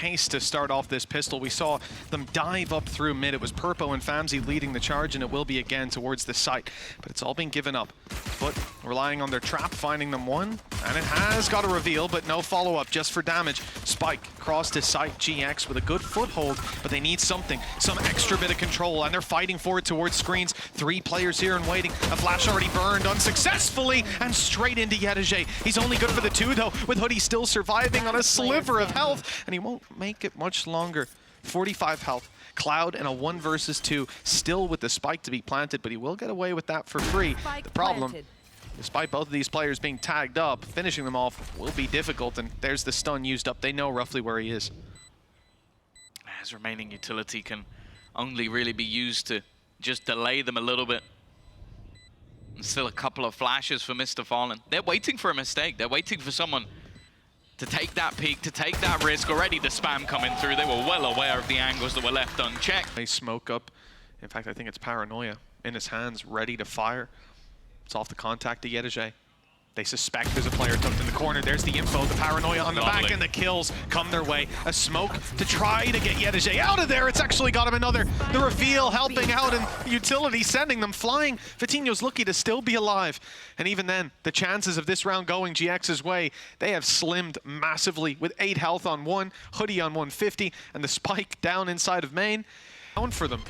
Pace to start off this pistol. We saw them dive up through mid. It was Purpo and Famzy leading the charge, and it will be again towards the site. But it's all been given up. But relying on their trap, finding them one, and it has got a reveal, but no follow-up, just for damage. Spike crossed his site, GX with a good foothold, but they need something, some extra bit of control, and they're fighting for it towards screens. 3 players here and waiting. A flash already burned unsuccessfully, and straight into Yedege. He's only good for the 2 though, with Hoodie still surviving on a sliver of health, and he won't make it much longer. 45 health. Cloud and a 1 versus 2, still with the spike to be planted, but he will get away with that for free. The problem, despite both of these players being tagged up, finishing them off will be difficult, and there's the stun used up. They know roughly where he is. His remaining utility can only really be used to just delay them a little bit. And still a couple of flashes for Mr. Fallen. They're waiting for a mistake. They're waiting for someone to take that peek, to take that risk. Already the spam coming through. They were well aware of the angles that were left unchecked. They smoke up. In fact, I think it's Paranoia in his hands, ready to fire. It's off the contact to Yedege. They suspect there's a player tucked in the corner. There's the info, the Paranoia on the back, and the kills come their way. A smoke to try to get Yedege out of there. It's actually got him another. The reveal helping out, and utility sending them flying. Vitinho's lucky to still be alive. And even then, the chances of this round going GX's way, they have slimmed massively with 8 health on 1, Hoodie on 150, and the spike down inside of main. For them.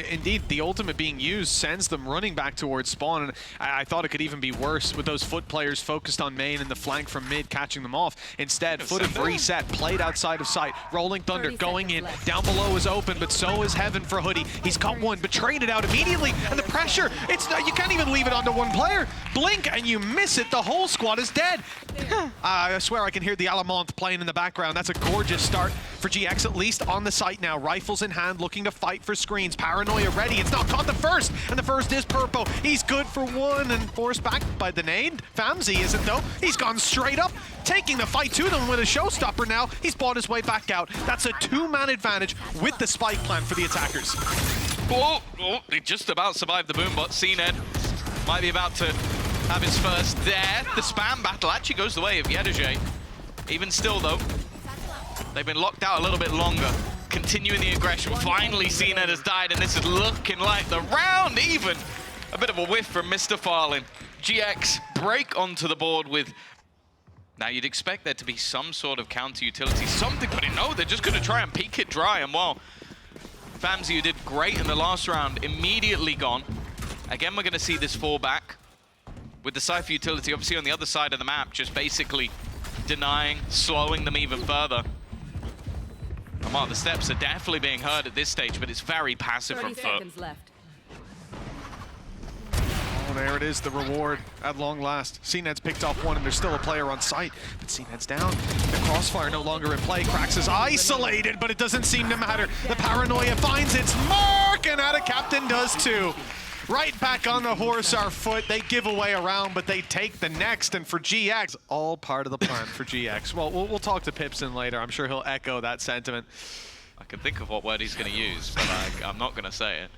Indeed, the ultimate being used sends them running back towards spawn, and I thought it could even be worse with those FUT players focused on main and the flank from mid catching them off. Instead, FUT have reset, played outside of sight. Rolling Thunder going in. Down below is open, but so is Heaven for Hoodie. He's got one, but traded out immediately, and the pressure, you can't even leave it onto one player. Blink, and you miss it. The whole squad is dead. I swear I can hear the Alamont playing in the background. That's a gorgeous start for GX, at least on the site now. Rifles in hand, looking to fight for screens. Paranoia ready. It's not caught the first, and the first is Purpo. He's good for 1 and forced back by the nade. Famzy isn't though. He's gone straight up, taking the fight to them with a showstopper now. He's bought his way back out. That's a 2-man advantage with the spike plan for the attackers. Oh, they just about survived the boom, but CNED might be about to have his first death. The spam battle actually goes the way of Yedege. Even still though, they've been locked out a little bit longer. Continuing the aggression. Finally, CNED has died, and this is looking like the round even. A bit of a whiff from Mr. Fallen. GX break onto the board with... Now, you'd expect there to be some sort of counter-utility, something, but no, they're just going to try and peek it dry. And while Famzy, who did great in the last round, immediately gone. Again, we're going to see this fall back with the Cypher utility, obviously on the other side of the map, just basically denying, slowing them even further. And while the steps are definitely being heard at this stage, but it's very passive from FUT. Oh, there it is, the reward at long last. CNED's picked off 1, and there's still a player on site, but CNED's down. The crossfire no longer in play. Krax is isolated, but it doesn't seem to matter. The Paranoia finds its mark, and Ada Captain does too. Right back on the horse are FUT. They give away a round, but they take the next. And for GX, all part of the plan for GX. Well, we'll talk to Pipson later. I'm sure he'll echo that sentiment. I can think of what word he's going to use, but I'm not going to say it.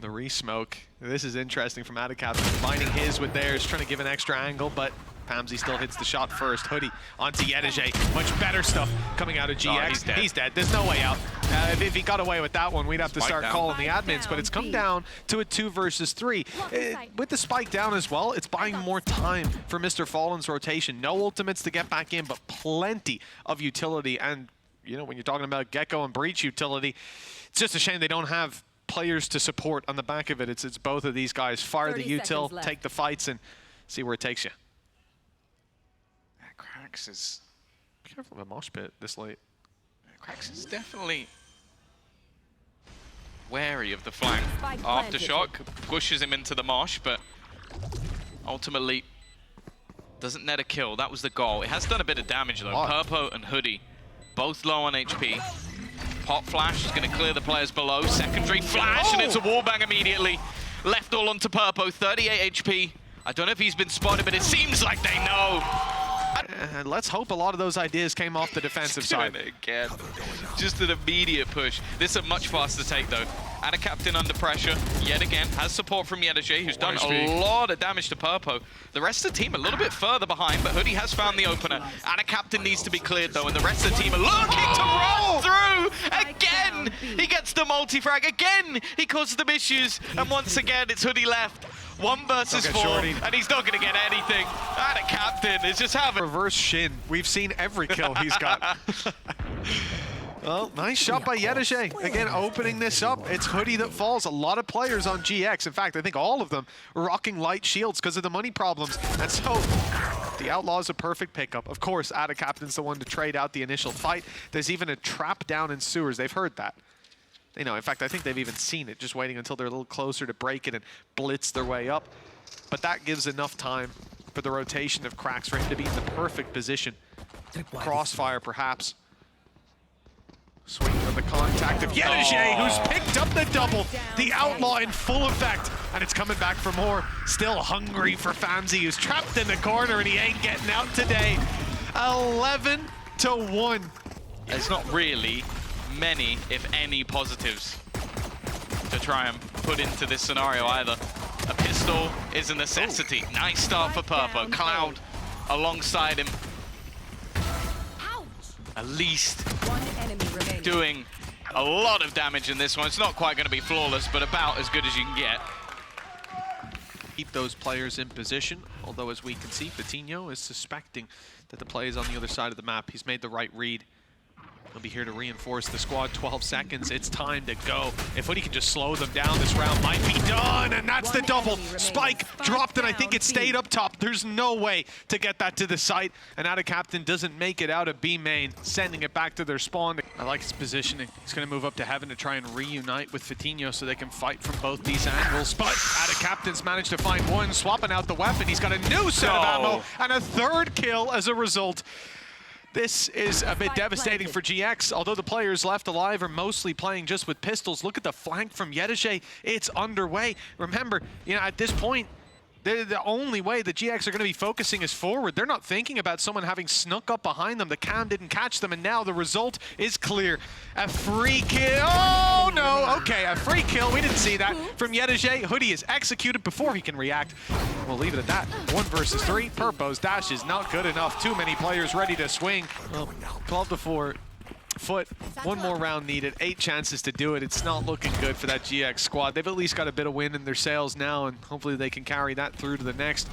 The re-smoke. This is interesting from Adicap, combining his with theirs, trying to give an extra angle, but Famzy still hits the shot first. Hoodie onto Yedege. Much better stuff coming out of GX. Oh, he's dead. There's no way out. If he got away with that one, we'd have to start calling the admins, but it's come down to a 2 versus 3. With the spike down as well, it's buying more time for Mr. Fallen's rotation. No ultimates to get back in, but plenty of utility. And, you know, when you're talking about Gecko and Breach utility, it's just a shame they don't have players to support on the back of it. It's both of these guys. Fire the util, take the fights, and see where it takes you. Krax is... Be careful of a mosh pit this late. Krax is definitely wary of the flank. Aftershock pushes him into the mosh, but ultimately doesn't net a kill. That was the goal. It has done a bit of damage though. Purpo and Hoodie, both low on HP. Pop flash is going to clear the players below. Secondary flash, and it's a wallbang immediately. Left all onto Purpo, 38 HP. I don't know if he's been spotted, but it seems like they know. And let's hope a lot of those ideas came off the defensive side. Doing it again. Just an immediate push. This is a much faster take, though. And a captain under pressure, yet again, has support from Yedajay, who's done a lot of damage to Purpo. The rest of the team a little bit further behind, but Hoodie has found the opener. And a captain needs to be cleared, though, and the rest of the team are looking to roll through! Again, he gets the multi-frag. Again, he causes them issues. And once again, it's Hoodie left. 1 versus 4, and he's not going to get anything. And a captain is just having... Reverse shin. We've seen every kill he's got. Well, nice shot by Yedajay. Again, opening this up. It's Hoodie that falls. A lot of players on GX. In fact, I think all of them are rocking light shields because of the money problems. And so, the Outlaw's a perfect pickup. Of course, Ada Captain's the one to trade out the initial fight. There's even a trap down in sewers. They've heard that. You know, in fact, I think they've even seen it, just waiting until they're a little closer to break it and blitz their way up. But that gives enough time for the rotation of cracks for him to be in the perfect position. Crossfire, perhaps. Swing from the contact of Yedajay, who's picked up the double. The Outlaw in full effect, and it's coming back for more. Still hungry for Famzy, who's trapped in the corner, and he ain't getting out today. 11-1. There's not really many, if any, positives to try and put into this scenario either. A pistol is a necessity. Nice start for Purpo. Cloud alongside him. At least doing a lot of damage in this one. It's not quite going to be flawless, but about as good as you can get. Keep those players in position, although as we can see, Vitinho is suspecting that the play is on the other side of the map. He's made the right read. He'll be here to reinforce the squad. 12 seconds, it's time to go. If Hoodie can just slow them down, this round might be done, and that's the double. Spike dropped, and I think it stayed up top. There's no way to get that to the site, and Ada Captain doesn't make it out of B main, sending it back to their spawn. I like his positioning. He's gonna move up to heaven to try and reunite with Vitinho so they can fight from both these angles, but Ada Captain's managed to find one, swapping out the weapon. He's got a new set of ammo, and a 3rd kill as a result. This is a bit devastating for GX, although the players left alive are mostly playing just with pistols. Look at the flank from Yedajay. It's underway. Remember, you know, at this point, the only way the GX are going to be focusing is forward. They're not thinking about someone having snuck up behind them. The cam didn't catch them, and now the result is clear. A free kill. Oh, no. Okay, a free kill. We didn't see that from Yedajay. Hoodie is executed before he can react. We'll leave it at that. 1 versus 3. Purpo's dash is not good enough. Too many players ready to swing. Well, 12-4. FUT, 1 more round needed, 8 chances to do it. It's not looking good for that GX squad. They've at least got a bit of wind in their sails now, and hopefully they can carry that through to the next.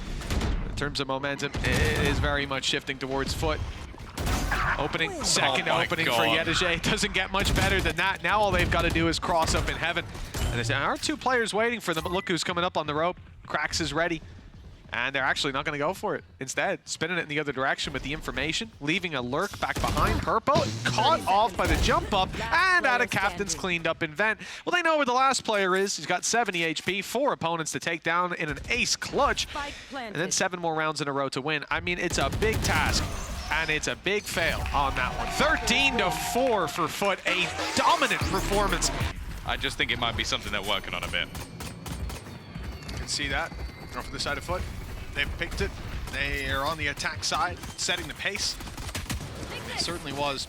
In terms of momentum, it is very much shifting towards FUT. Opening, second opening for Yedajay. Doesn't get much better than that. Now all they've got to do is cross up in heaven. And there are 2 players waiting for them, but look who's coming up on the rope. Krax is ready. And they're actually not going to go for it. Instead, spinning it in the other direction with the information, leaving a lurk back behind Purpo, caught off by the jump up, and Ada Captain's cleaned up in vent. Well, they know where the last player is. He's got 70 HP, 4 opponents to take down in an ace clutch, and then 7 more rounds in a row to win. I mean, it's a big task, and it's a big fail on that one. 13-4 for FUT, a dominant performance. I just think it might be something they're working on a bit. You can see that from the side of FUT. They've picked it. They are on the attack side, setting the pace. It certainly was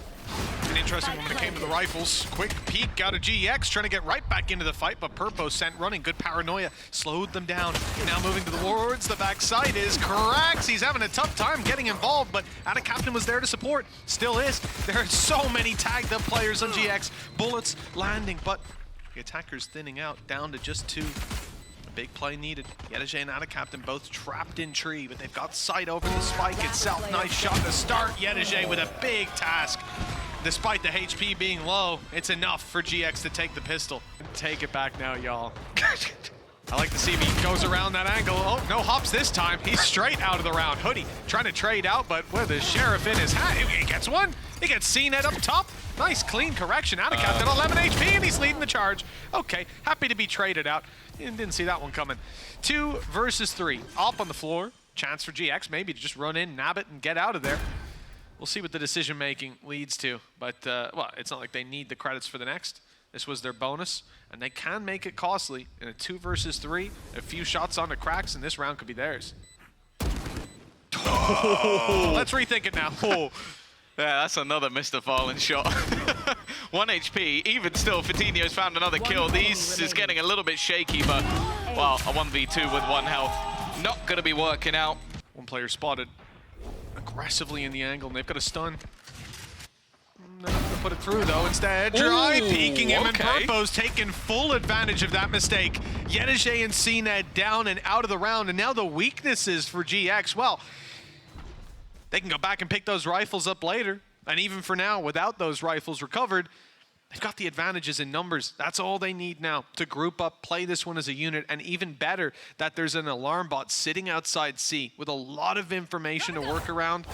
an interesting one when it came to the rifles. Quick peek out of GX, trying to get right back into the fight, but Purpo sent running. Good paranoia, slowed them down. Now moving towards the backside is Krax. He's having a tough time getting involved, but Ada Captain was there to support. Still is. There are so many tagged up players on GX. Bullets landing, but the attackers thinning out, down to just 2. Big play needed. Yedajay and Ada Captain both trapped in tree, but they've got sight over the spike itself. Nice shot to start. Yedajay with a big task. Despite the HP being low, it's enough for GX to take the pistol. Take it back now, y'all. I like to see if he goes around that angle. Oh, no hops this time. He's straight out of the round. Hoodie trying to trade out, but with the Sheriff in his hat, he gets one. He gets CNET up top. Nice clean correction. Ada Captain 11 HP, and he's leading the charge. Okay, happy to be traded out. Didn't see that one coming. 2 versus 3. Up on the floor. Chance for GX maybe to just run in, nab it, and get out of there. We'll see what the decision-making leads to. But, well, it's not like they need the credits for the next. This was their bonus, and they can make it costly in a 2 versus 3. A few shots on the cracks, and this round could be theirs. Oh, let's rethink it now. Oh. Yeah, that's another Mr. Fallen shot. 1 HP. Even still, Fatinho's found another kill. These is getting a little bit shaky, but, well, a 1v2 with 1 health. Not going to be working out. One player spotted aggressively in the angle, and they've got a stun. They're not going to put it through, though. Instead, Dry peeking him, and Purpo's taking full advantage of that mistake. Yedige and CNED down and out of the round, and now the weaknesses for GX, well, they can go back and pick those rifles up later. And even for now, without those rifles recovered, they've got the advantages in numbers. That's all they need now to group up, play this one as a unit, and even better that there's an alarm bot sitting outside C with a lot of information to work around.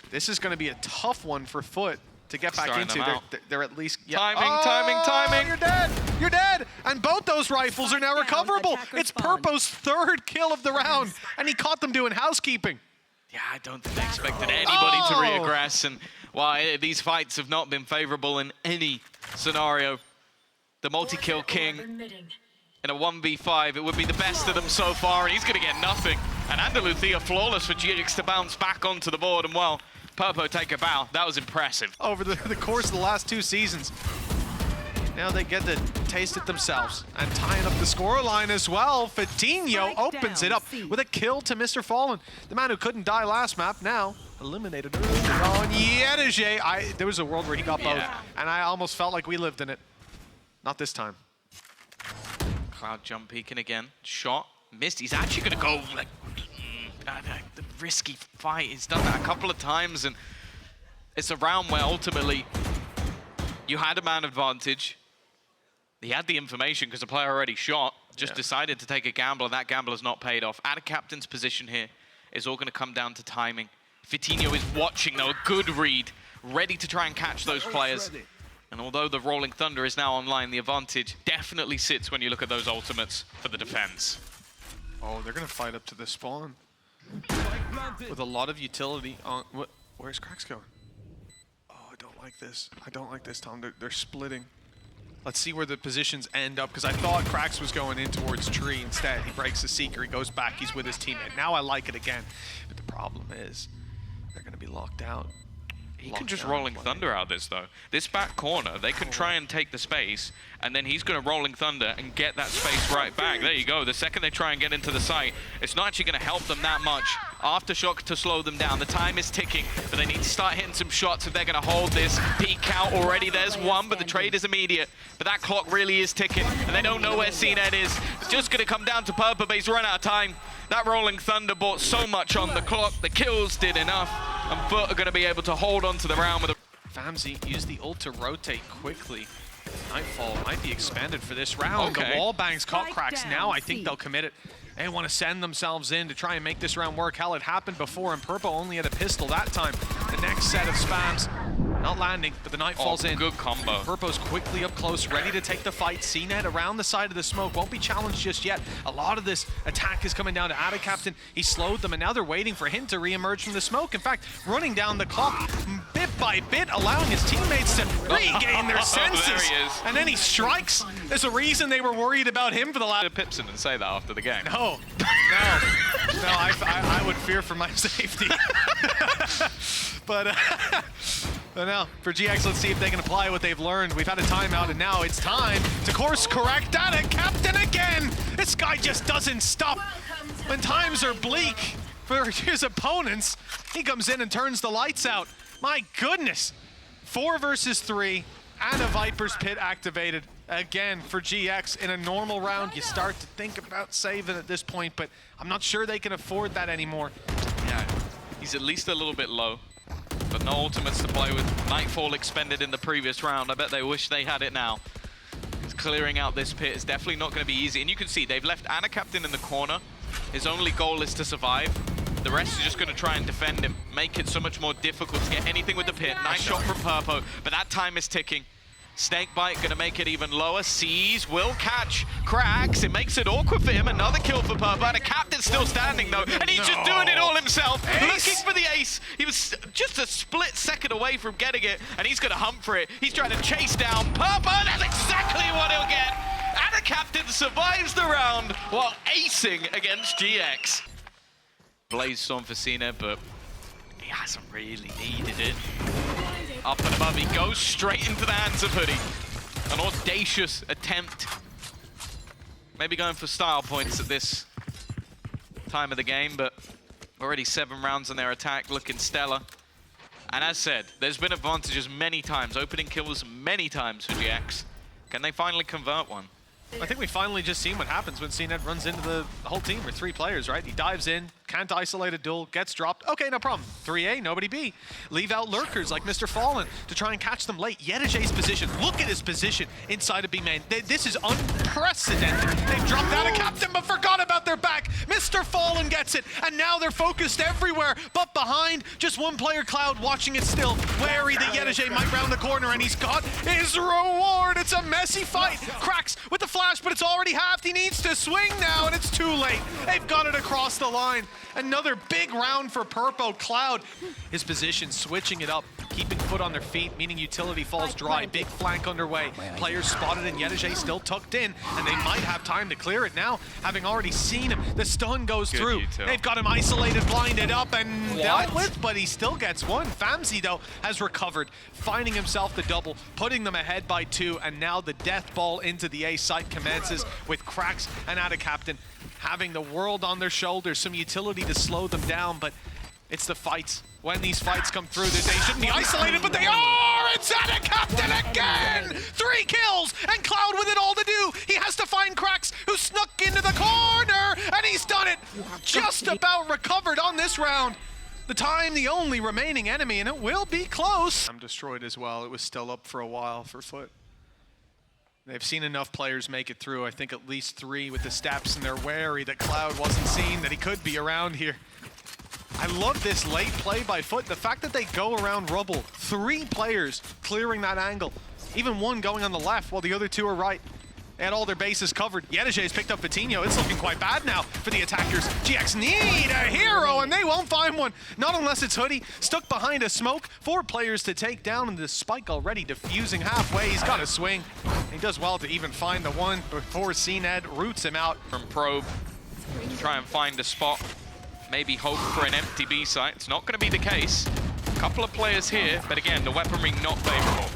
This is going to be a tough one for FUT to get back into. They're at least... Yeah. Timing. You're dead! You're dead! And both those rifles are now recoverable. It's Purpo's 3rd kill of the round, and he caught them doing housekeeping. Yeah, I don't think they expected anybody to reaggress, and why these fights have not been favorable in any scenario. The multi-kill king in a 1v5, it would be the best of them so far, and he's going to get nothing. And Andalucia flawless for GX to bounce back onto the board, and well, Purpo take a bow. That was impressive. Over the course of the last 2 seasons, now they get to taste it themselves. And tying up the scoreline as well, Fatinho opens it up with a kill to Mr. Fallen. The man who couldn't die last map, now eliminated early on. Yedige, there was a world where he got both, and I almost felt like we lived in it. Not this time. Cloud jump peeking again. Shot, missed. He's actually going to go like the risky fight. He's done that a couple of times, and it's a round where ultimately you had a man advantage. He had the information because the player already shot, just decided to take a gamble, and that gamble has not paid off. At a captain's position here is all going to come down to timing. Fatinho is watching, though, a good read, ready to try and catch those players. And although the Rolling Thunder is now online, the advantage definitely sits when you look at those ultimates for the defense. Oh, they're going to fight up to the spawn with a lot of utility on... Where's Cracks going? Oh, I don't like this. I don't like this, Tom. They're splitting. Let's see where the positions end up, because I thought Cracks was going in towards Tree. Instead, he breaks the Seeker, he goes back, he's with his teammate. Now I like it again. But the problem is, they're going to be locked out. He can just Rolling Thunder out this, though. This back corner, they can try and take the space, and then he's going to Rolling Thunder and get that space right back. There you go. The second they try and get into the site, it's not actually going to help them that much. Aftershock to slow them down. The time is ticking, but they need to start hitting some shots if they're going to hold this. Peek out already. There's one, but the trade is immediate. But that clock really is ticking, and they don't know where CNED is. It's just going to come down to Purple, but he's run out of time. That Rolling Thunder bought so much on the clock. The kills did enough, and FUT are going to be able to hold on to the round with a... Famzy used the ult to rotate quickly. Nightfall might be expanded for this round. The wall bangs caught Cracks. Now I think they'll commit it. They want to send themselves in to try and make this round work. Hell, it happened before, and Purpo only had a pistol that time. The next set of spams, not landing, but the Nightfall's in. Good combo. Purpo's quickly up close, ready to take the fight. CNED around the side of the smoke, won't be challenged just yet. A lot of this attack is coming down to Ada Captain. He slowed them, and now they're waiting for him to re-emerge from the smoke. In fact, running down the clock, bit by bit, allowing his teammates to regain their senses. There he is. And then he strikes. There's a reason they were worried about him for the last... Pipson and say that after the game. No, I would fear for my safety. But now, for GX, let's see if they can apply what they've learned. We've had a timeout, and now it's time to course correct Ada Captain again. This guy just doesn't stop. When times are bleak for his opponents, he comes in and turns the lights out. My goodness. 4 versus 3, and a Viper's Pit activated. Again, for GX, in a normal round, you start to think about saving at this point, but I'm not sure they can afford that anymore. Yeah, he's at least a little bit low, but no ultimates to play with. Nightfall expended in the previous round. I bet they wish they had it now. Because clearing out this pit is definitely not going to be easy. And you can see they've left Ana Captain in the corner. His only goal is to survive. The rest is just going to try and defend him, make it so much more difficult to get anything with the pit. Nice shot from Purpo, but that time is ticking. Snakebite gonna make it even lower. Sees, will catch, Cracks. It makes it awkward for him. Another kill for Purpo. And a Captain's still standing though, and he's just doing it all himself. Looking for the ace. He was just a split second away from getting it, and he's gonna hunt for it. He's trying to chase down Purpo. That's exactly what he'll get. And a Captain survives the round while acing against GX. Blaze Storm for Cena, but hasn't really needed it. Up and above, he goes straight into the hands of Hoodie. An audacious attempt. Maybe going for style points at this time of the game, but already 7 rounds on their attack, looking stellar. And as said, there's been advantages many times, opening kills many times for GX. Can they finally convert one? I think we finally just seen what happens when CNED runs into the whole team, or 3 players, right? He dives in, can't isolate a duel, gets dropped. Okay, no problem. 3A, nobody B. Leave out lurkers like Mr. Fallen to try and catch them late. Yedajay's position, look at his position inside of B main. This is unprecedented. They've dropped out a captain but forgot about their back. Mr. Fallen gets it, and now they're focused everywhere. But behind, just one player, Cloud, watching it still. Wary that Yedajay might round the corner, and he's got his reward. It's a messy fight. Cracks with the flash, but it's already halved. He needs to swing now, and it's too late. They've got it across the line. Another big round for Purpo. Cloud, his position, switching it up, keeping foot on their feet, meaning utility falls dry. Big flank underway. Players spotted and Yedajay still tucked in, and they might have time to clear it now, having already seen him. The stun goes through. They've got him isolated, blinded up, and dealt with, but he still gets one. Famzy, though, has recovered, finding himself the double, putting them ahead by 2, and now the death ball into the A site commences with Cracks and Ada Captain having the world on their shoulders, some utility to slow them down, but it's the fights. When these fights come through, they shouldn't be isolated, but they are! It's Ada Captain again! 3 kills, and Cloud with it all to do. He has to find Cracks, who snuck into the corner, and he's done it! Just about recovered on this round. The time, the only remaining enemy, and it will be close. I'm destroyed as well. It was still up for a while for FUT. They've seen enough players make it through. I think at least 3 with the steps, and they're wary that Cloud wasn't seen, that he could be around here. I love this late play by FUT. The fact that they go around rubble. 3 players clearing that angle. Even 1 going on the left while the other 2 are right. They had all their bases covered. Yedajay's picked up Vitinho. It's looking quite bad now for the attackers. GX need a hero, and they won't find one. Not unless it's Hoodie, stuck behind a smoke. 4 players to take down, and the spike already diffusing halfway. He's got a swing. He does well to even find the one before CNED roots him out. From Probe to try and find a spot. Maybe hope for an empty B site. It's not going to be the case. A couple of players here, but again, the weaponry not favorable.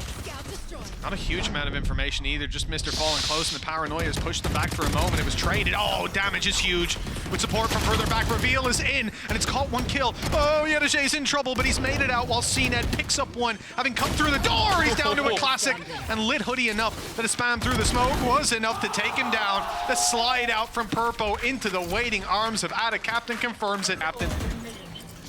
Not a huge amount of information either, just Mr. Fallen close, and the Paranoia has pushed them back for a moment. It was traded. Oh, damage is huge. With support from further back, Reveal is in, and it's caught 1 kill. Oh, Yedajay's in trouble, but he's made it out while CNED picks up 1. Having come through the door, he's down to a classic, and lit Hoodie enough that a spam through the smoke was enough to take him down. The slide out from Purpo into the waiting arms of Ada Captain confirms it. Captain.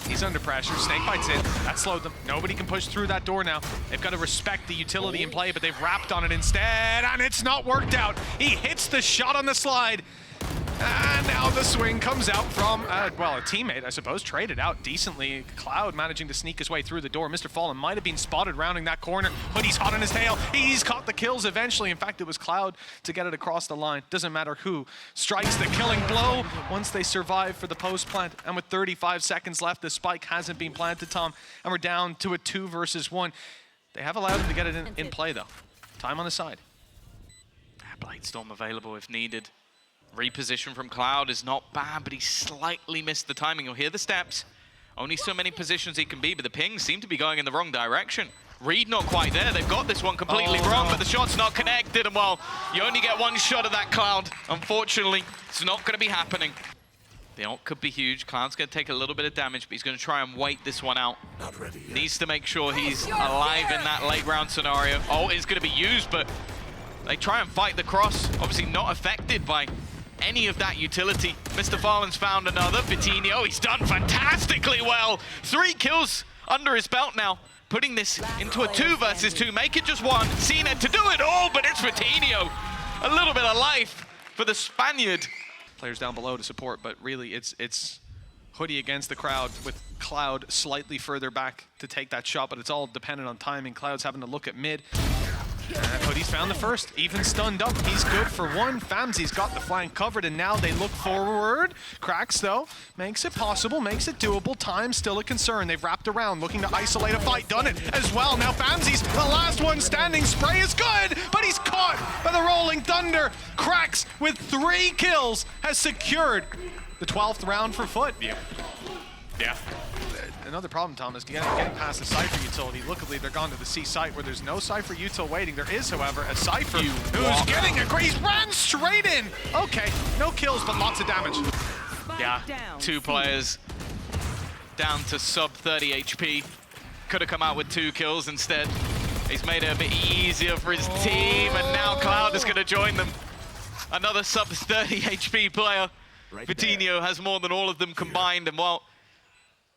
He's under pressure. Snake bites in. That slowed them. Nobody can push through that door now. They've got to respect the utility in play, but they've wrapped on it instead, and it's not worked out. He hits the shot on the slide. And now the swing comes out from, well, a teammate, I suppose, traded out decently. Cloud managing to sneak his way through the door. Mr. Fallen might have been spotted rounding that corner. Hoodie's hot on his tail. He's caught the kills eventually. In fact, it was Cloud to get it across the line. Doesn't matter who strikes the killing blow once they survive for the post plant. And with 35 seconds left, the spike hasn't been planted, Tom. And we're down to a 2 versus 1. They have allowed him to get it in play, though. Time on the side. Bladestorm available if needed. Reposition from Cloud is not bad, but he slightly missed the timing. You'll hear the steps. Only so many positions he can be, but the pings seem to be going in the wrong direction. Reed not quite there. They've got this one completely wrong, but the shot's not connected. And well, you only get 1 shot of that Cloud. Unfortunately, it's not going to be happening. The ult could be huge. Cloud's going to take a little bit of damage, but he's going to try and wait this one out. Needs to make sure he's alive in that late round scenario. Ult is going to be used, but they try and fight the cross. Obviously not affected by any of that utility. Mr. Fallen's found another. Vitinho, he's done fantastically well. 3 kills under his belt now, putting this into a 2 versus 2. Make it just 1. CNED to do it all, but it's Vitinho. A little bit of life for the Spaniard. Players down below to support, but really it's Hoodie against the crowd with Cloud slightly further back to take that shot, but it's all dependent on timing. Cloud's having to look at mid. And Hoodie's found the first, even stunned up. He's good for 1. Famzy's got the flank covered, and now they look forward. Cracks, though, makes it possible, makes it doable. Time's still a concern. They've wrapped around, looking to isolate a fight. Done it as well. Now Famzy's the last one standing. Spray is good, but he's caught by the Rolling Thunder. Cracks, with 3 kills, has secured the 12th round for FUT. Yeah. another problem, Thomas, getting past the Cypher utility. Luckily, they're gone to the C site where there's no Cypher util waiting. There is, however, a Cypher who's getting a great. He's ran straight in. Okay, no kills, but lots of damage. Yeah, 2 players down to sub 30 HP. Could have come out with 2 kills instead. He's made it a bit easier for his team, and now Cloud is going to join them. Another sub 30 HP player. Vitinho has more than all of them combined, and well,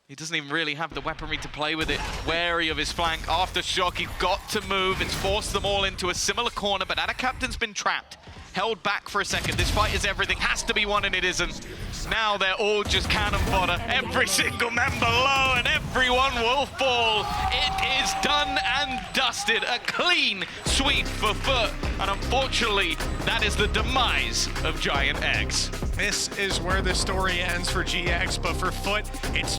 he doesn't even really have the weaponry to play with it. Wary of his flank. Aftershock, he's got to move. It's forced them all into a similar corner, but Ada Captain's been trapped. Held back for a second. This fight is everything. Has to be won, and it isn't. Now they're all just cannon fodder. Every single member low, and everyone will fall. It is done and dusted. A clean sweep for FUT. And unfortunately, that is the demise of GIANTX. This is where the story ends for GX, but for FUT, it's